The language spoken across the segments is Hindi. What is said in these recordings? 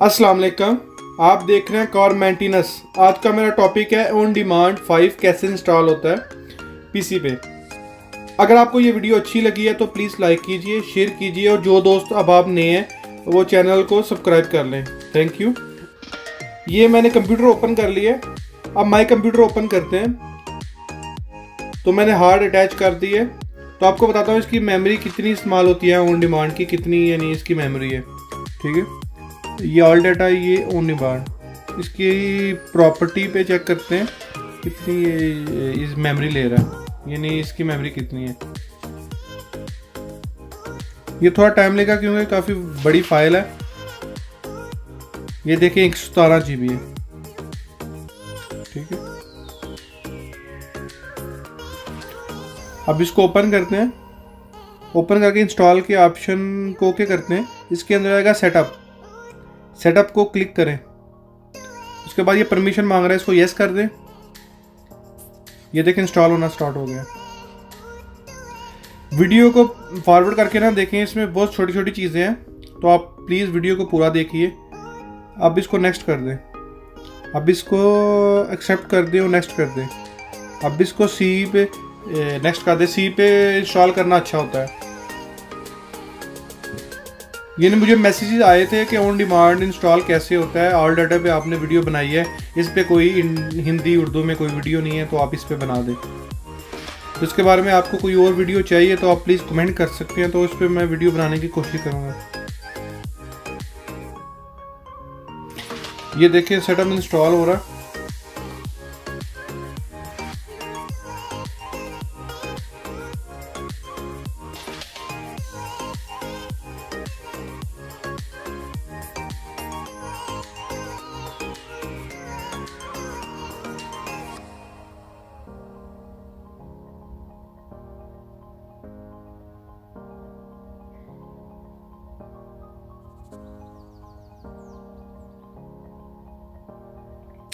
अस्सलाम वालेकुम। आप देख रहे हैं कार मेंटेनेंस। आज का मेरा टॉपिक है ऑन डिमांड 5 कैसे इंस्टॉल होता है पीसी पे। अगर आपको ये वीडियो अच्छी लगी है तो प्लीज़ लाइक कीजिए, शेयर कीजिए और जो दोस्त अब आप नए हैं वो चैनल को सब्सक्राइब कर लें। Thank you. ये मैंने कंप्यूटर ओपन कर लिया। अब माई कंप्यूटर ओपन करते हैं तो मैंने हार्ड अटैच कर दी है। तो आपको बताता हूँ इसकी मेमोरी कितनी इस्तेमाल होती है ऑन डिमांड की, कितनी यानी इसकी मेमोरी है। ठीक है, ये ऑल डाटा, ये ऑन डिमांड। इसकी प्रॉपर्टी पे चेक करते हैं कितनी ये इस मेमोरी ले रहा है, यानी इसकी मेमोरी कितनी है। ये थोड़ा टाइम लेगा क्योंकि काफ़ी बड़ी फाइल है। ये देखें 117 GB है। ठीक है, अब इसको ओपन करते हैं। ओपन करके इंस्टॉल के ऑप्शन को क्या करते हैं, इसके अंदर आएगा सेटअप को क्लिक करें। उसके बाद ये परमिशन मांग रहा है, इसको यस कर दें। ये देखें इंस्टॉल होना स्टार्ट हो गया। वीडियो को फॉरवर्ड करके ना देखें, इसमें बहुत छोटी छोटी चीज़ें हैं, तो आप प्लीज़ वीडियो को पूरा देखिए। अब इसको नेक्स्ट कर दें, अब इसको एक्सेप्ट कर दें और नेक्स्ट कर दें। अब इसको सी पे नेक्स्ट कर दें। सी पे इंस्टॉल करना अच्छा होता है। ये मुझे मैसेजेस आए थे कि ऑन डिमांड इंस्टॉल कैसे होता है। ऑल डाटा पे आपने वीडियो बनाई है, इस पे कोई हिंदी उर्दू में कोई वीडियो नहीं है, तो आप इस पे बना दें। तो इसके बारे में आपको कोई और वीडियो चाहिए तो आप प्लीज़ कमेंट कर सकते हैं, तो उस पर मैं वीडियो बनाने की कोशिश करूँगा। ये देखिए सेटअप इंस्टॉल हो रहा है।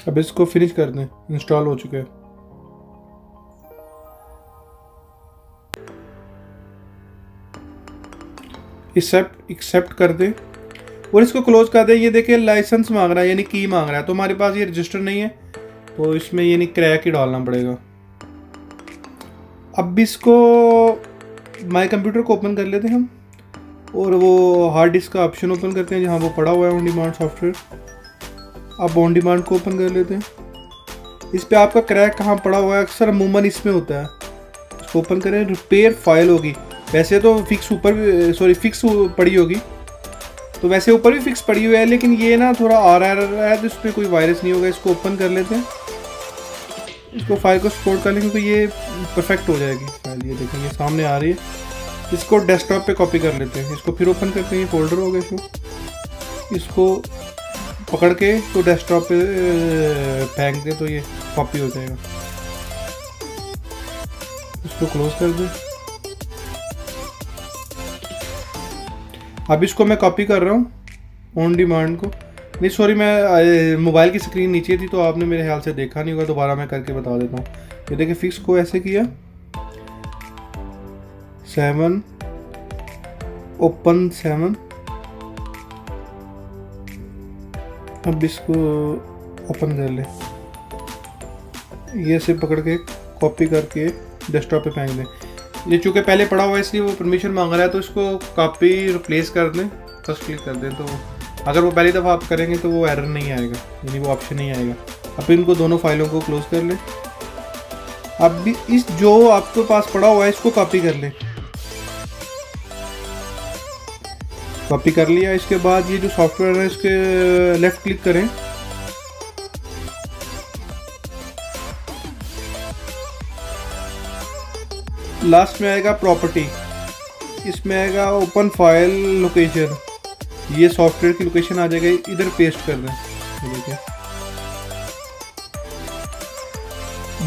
अब इसको फिनिश कर दें, इंस्टॉल हो चुका है। एक्सेप्ट कर दें और इसको क्लोज कर दें। ये देखिए लाइसेंस मांग रहा है, यानी की मांग रहा है, तो हमारे पास ये रजिस्टर नहीं है, तो इसमें यानी क्रैक ही डालना पड़ेगा। अब इसको माई कंप्यूटर को ओपन कर लेते हैं हम, और वो हार्ड डिस्क का ऑप्शन ओपन करते हैं जहाँ वो पड़ा हुआ है ऑन डिमांड सॉफ्टवेयर। अब ऑन डिमांड को ओपन कर लेते हैं। इस पे आपका क्रैक कहाँ पड़ा हुआ है, अक्सर अमूमन इसमें होता है। इसको ओपन करें, रिपेयर फाइल होगी। वैसे तो फिक्स पड़ी होगी, तो वैसे ऊपर भी फिक्स पड़ी हुई है, लेकिन ये ना थोड़ा आ रहा है, तो इस पर कोई वायरस नहीं होगा। इसको ओपन कर लेते हैं, इसको फाइल को सपोर्ट कर लेंगे तो ये परफेक्ट हो जाएगी फाइल। ये देखेंगे सामने आ रही है। इसको डेस्कटॉप पे कॉपी कर लेते हैं। इसको फिर ओपन करते हैं, ये फोल्डर हो गया। इसको पकड़ के तो डेस्कटॉप पे फेंक दे तो ये कॉपी हो जाएगा। इसको क्लोज कर दे। अब इसको मैं कॉपी कर रहा हूँ ऑन डिमांड को। नहीं सॉरी, मैं मोबाइल की स्क्रीन नीचे थी तो आपने मेरे ख्याल से देखा नहीं होगा, दोबारा मैं करके बता देता हूँ। ये देखिए फिक्स को ऐसे किया, 7 ओपन 7। अब इसको ओपन कर ले, ये से पकड़ के कॉपी करके डेस्कटॉप पे फेंक दें। ये चूँकि पहले पड़ा हुआ है इसलिए वो परमिशन मांग रहा है, तो इसको कॉपी रिप्लेस कर दें, फर्स्ट क्लिक कर दें। तो अगर वो पहली दफ़ा आप करेंगे तो वो एरर नहीं आएगा, यानी वो ऑप्शन नहीं आएगा। अब इनको दोनों फाइलों को क्लोज कर लें। अब भी इस जो आपके पास पड़ा हुआ है इसको कॉपी कर लें। कॉपी कर लिया। इसके बाद ये जो सॉफ्टवेयर है इसके लेफ्ट क्लिक करें, लास्ट में आएगा प्रॉपर्टी, इसमें आएगा ओपन फाइल लोकेशन। ये सॉफ्टवेयर की लोकेशन आ जाएगी, इधर पेस्ट कर दें।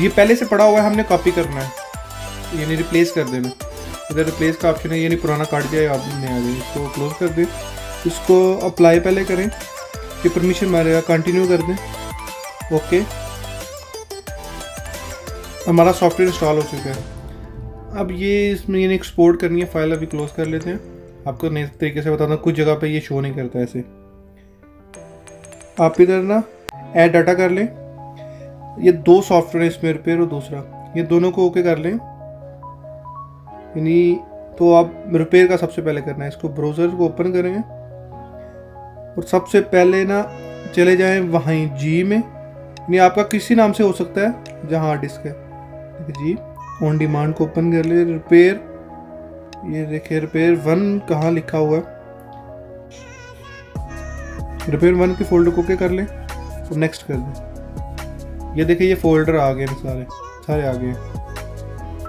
ये पहले से पड़ा हुआ है, हमने कॉपी करना है, यानी रिप्लेस कर देना। इधर रिप्लेस का ऑप्शन है, यानी पुराना काट दिया आप नया आ जाए। इसको क्लोज कर दें। इसको अप्लाई पहले करें कि परमिशन मारेगा, कंटिन्यू कर दें। ओके, हमारा सॉफ्टवेयर इंस्टॉल हो चुका है। अब ये इसमें यानी एक्सपोर्ट करनी है फाइल, अभी क्लोज कर लेते हैं। आपको नए तरीके से बताता हूँ, कुछ जगह पे ये शो नहीं करता ऐसे। आप इधर ना ऐड डाटा कर लें। ये 2 सॉफ्टवेयर है इसमें, रिपेयर और दूसरा, ये दोनों को ओके कर लें। यानी तो आप रिपेयर का सबसे पहले करना है, इसको ब्राउज़र को ओपन करेंगे और सबसे पहले ना चले जाएं वहीं जी में, यानी आपका किसी नाम से हो सकता है जहाँ हार्ड डिस्क है, ठीक है जी। ऑन डिमांड को ओपन कर ले, रिपेयर, ये देखिए रिपेयर 1 कहाँ लिखा हुआ है, रिपेयर 1 के फोल्डर को ओके कर लें और नेक्स्ट कर दें। ये देखिए ये फोल्डर आ गए, सारे आ गए।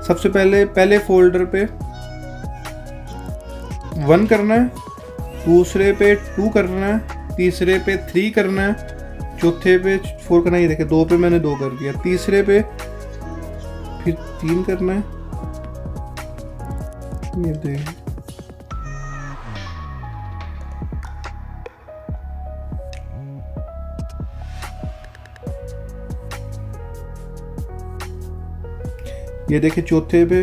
सबसे पहले फोल्डर पे 1 करना है, दूसरे पे 2 करना है, तीसरे पे 3 करना है, चौथे पे 4 करना है। ये देखिए 2 पे मैंने 2 कर दिया, तीसरे पे फिर 3 करना है। ये देखिए चौथे पे,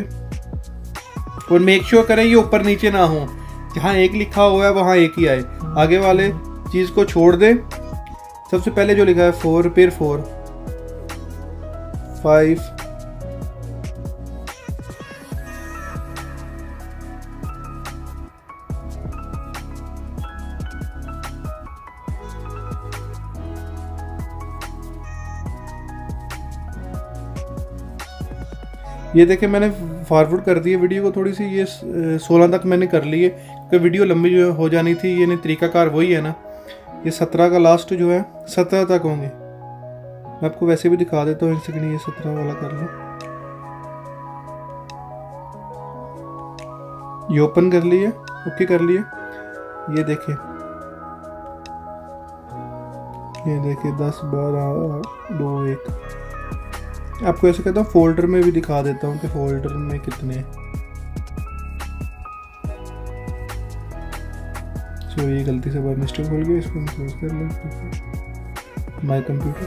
और मेक श्योर करें ये ऊपर नीचे ना हो, जहाँ 1 लिखा हुआ है वहाँ 1 ही आए, आगे वाले चीज़ को छोड़ दें। सबसे पहले जो लिखा है 4, रिपेयर 4, 5, ये देखे मैंने फॉरवर्ड कर दी है वीडियो को थोड़ी सी, ये 16 तक मैंने कर ली है क्योंकि वीडियो लंबी जो हो जानी थी। ये नहीं, तरीकाकार वही है ना। ये 17 का लास्ट जो है 17 तक होंगे। मैं आपको वैसे भी दिखा देता हूँ, 1 सेकंड, ये 17 वाला कर लो। ये ओपन कर लिए, ओके कर लिए। ये देखिए 10, 12, 2, 1। आपको ऐसे कहता हूँ फोल्डर में भी दिखा देता हूँ कि फोल्डर में कितने हैं। ये गलती से बाय मिस्टेक खोल गया, इसको क्लोज कर लें। माय कंप्यूटर,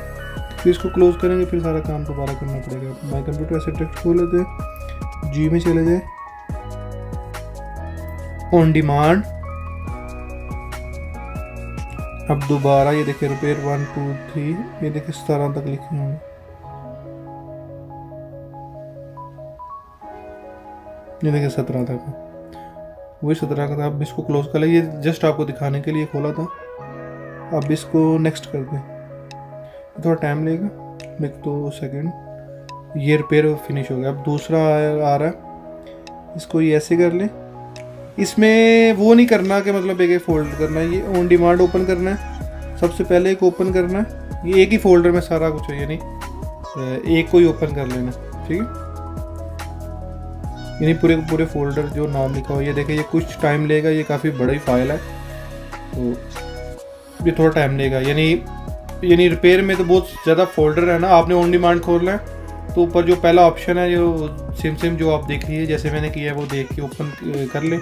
फिर इसको क्लोज करेंगे, फिर सारा काम दोबारा करना पड़ेगा। माय कंप्यूटर ऐसे टेक्स्ट खोल लेते हैं, जी में चले जाए, ऑन डिमांड। अब दोबारा ये देखिए रिपेयर 1, 2, 3, ये देखिए 17 तक लिखे होंगे। ये देखिए 17 तक, वही 17 का था। अब इसको क्लोज कर ले, ये जस्ट आपको दिखाने के लिए खोला था। अब इसको नेक्स्ट कर दें, थोड़ा टाइम लेगा, 1-2 सेकेंड। ये रिपेयर फिनिश हो गया। अब दूसरा आ रहा है, इसको ये ऐसे कर लें। इसमें वो नहीं करना कि मतलब एक फोल्डर करना है, ये ऑन डिमांड ओपन करना है। सबसे पहले एक ओपन करना है, ये एक ही फोल्डर में सारा कुछ है, यानी एक को ही ओपन कर लेना, ठीक है। यानी पूरे फोल्डर जो नाम लिखा हुआ, ये देखिए ये कुछ टाइम लेगा, ये काफ़ी बड़ी फाइल है तो ये थोड़ा टाइम लेगा। यानी रिपेयर में तो बहुत ज़्यादा फोल्डर है ना। आपने ऑन डिमांड खोलना है तो ऊपर जो पहला ऑप्शन है जो सेम जो आप देख लीजिए, जैसे मैंने किया है वो देख के ओपन कर ले,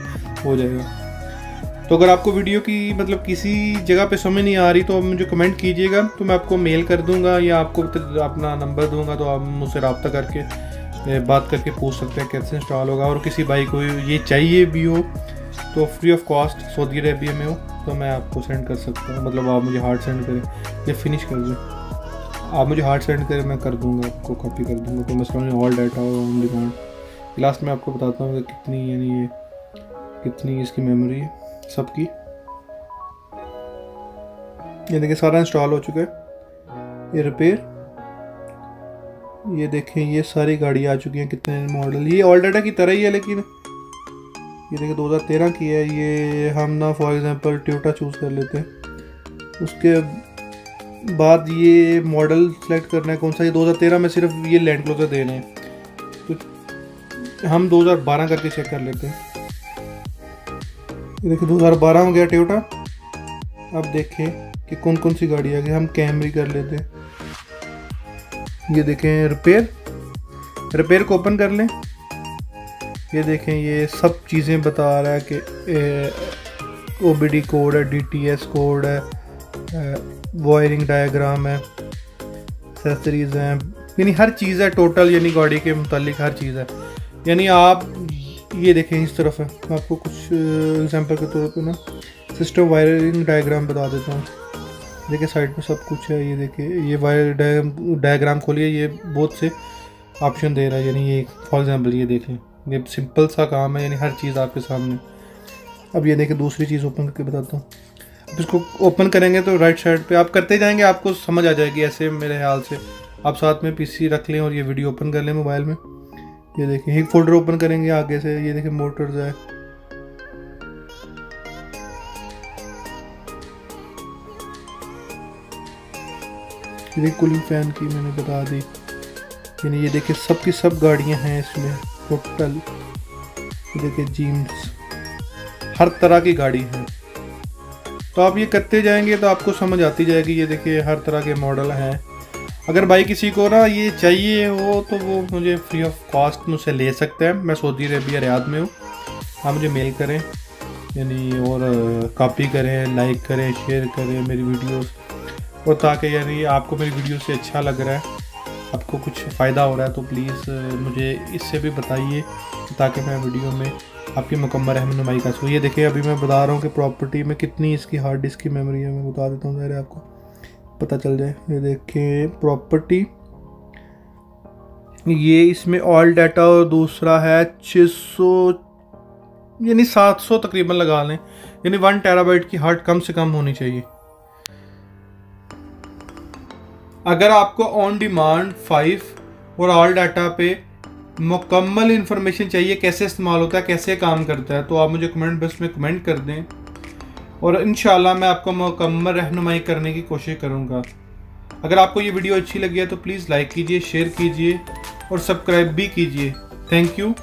हो जाएगा। तो अगर आपको वीडियो की मतलब किसी जगह पे समझ नहीं आ रही तो आप मुझे कमेंट कीजिएगा, तो मैं आपको मेल कर दूंगा या आपको अपना नंबर दूंगा, तो आप मुझसे रब्ता करके बात करके पूछ सकते हैं कैसे इंस्टॉल होगा। और किसी भाई को ये चाहिए भी हो तो free of cost, Saudi Arabia में हो तो मैं आपको सेंड कर सकता हूँ। मतलब आप मुझे हार्ड सेंड करें या फिनिश कर दें, आप मुझे हार्ड सेंड करें, मैं कर दूंगा, आपको कॉपी कर दूंगा। तो मसला नहीं, all data on demand. Last में आपको बताता हूँ कि कितनी इसकी मेमोरी है सबकी। ये देखिए सारा इंस्टॉल हो चुका है। ये रिपेयर, ये देखें ये सारी गाड़ी आ चुकी हैं, कितने मॉडल, ये ऑल डाटा की तरह ही है, लेकिन ये देखिए 2013 की है। ये हम ना फॉर एग्जांपल टोयोटा चूज़ कर लेते हैं, उसके बाद ये मॉडल सेलेक्ट करना है कौन सा। ये 2013 में सिर्फ ये लैंड क्रूज़र देने हैं, तो हम 2012 करके चेक कर लेते हैं। ये देखिए 2012 हो गया टोयोटा। अब देखें कि कौन कौन सी गाड़ी आ गई। हम कैमरी कर लेते हैं। ये देखें रिपेयर को ओपन कर लें। ये देखें ये सब चीज़ें बता रहा है कि OBD कोड है, DTS कोड है, वायरिंग डायग्राम है, एक्सेसरीज हैं, यानी हर चीज़ है टोटल, यानी गाड़ी के मुतालिक हर चीज़ है। यानी आप ये देखें इस तरफ है, मैं आपको कुछ एग्जांपल के तौर पे ना सिस्टम वायरिंग डायग्राम बता देता हूँ। देखिए साइड पे सब कुछ है। ये देखिए ये वायर डायग्राम खोलिए, ये बहुत से ऑप्शन दे रहा है। यानी ये फॉर एग्जांपल ये देखें, ये सिंपल सा काम है, यानी हर चीज़ आपके सामने। अब ये देखिए दूसरी चीज़ ओपन करके बताता हूँ। अब इसको ओपन करेंगे तो राइट साइड पे आप करते जाएंगे, आपको समझ आ जाएगी। ऐसे मेरे ख्याल से आप साथ में पीसी रख लें और ये वीडियो ओपन कर लें मोबाइल में। ये देखिए एक फोल्डर ओपन करेंगे आगे से, ये देखिए मोटर्स है। ये कूलिंग फैन की मैंने बता दी। यानी ये देखिए सब की सब गाड़ियां हैं इसमें टोटल। ये देखिए जीम्स, हर तरह की गाड़ी है। तो आप ये करते जाएंगे तो आपको समझ आती जाएगी। ये देखिए हर तरह के मॉडल हैं। अगर भाई किसी को ना ये चाहिए हो तो वो मुझे फ्री ऑफ कॉस्ट मुझसे ले सकते हैं। मैं सऊदी अरेबिया रियाद में हूँ। आप मुझे मेल करें यानी, और कॉपी करें, लाइक करें, शेयर करें मेरी वीडियोस। और ताकि यानी आपको मेरी वीडियो से अच्छा लग रहा है, आपको कुछ फ़ायदा हो रहा है, तो प्लीज़ मुझे इससे भी बताइए ताकि मैं वीडियो में आपकी मुकम्मल रहनुमाई कर सकूँ। ये देखिए अभी मैं बता रहा हूँ कि प्रॉपर्टी में कितनी इसकी हार्ड डिस्क की मेमोरी है। मैं बता देता हूँ ज़रा आपको पता चल जाए। ये देखिए प्रॉपर्टी, ये इसमें ऑल डाटा और दूसरा है 600 यानी 700 तकरीबन लगा लें। यानी 1 टेराबाइट की हार्ड कम से कम होनी चाहिए। अगर आपको ऑन डिमांड 5 और ऑल डाटा पे मुकम्मल इन्फॉर्मेशन चाहिए, कैसे इस्तेमाल होता है, कैसे काम करता है, तो आप मुझे कमेंट बॉक्स में कमेंट कर दें और इंशाल्लाह मैं आपको मुकम्मल रहनुमाई करने की कोशिश करूँगा। अगर आपको ये वीडियो अच्छी लगी है तो प्लीज़ लाइक कीजिए, शेयर कीजिए और सब्सक्राइब भी कीजिए। Thank you.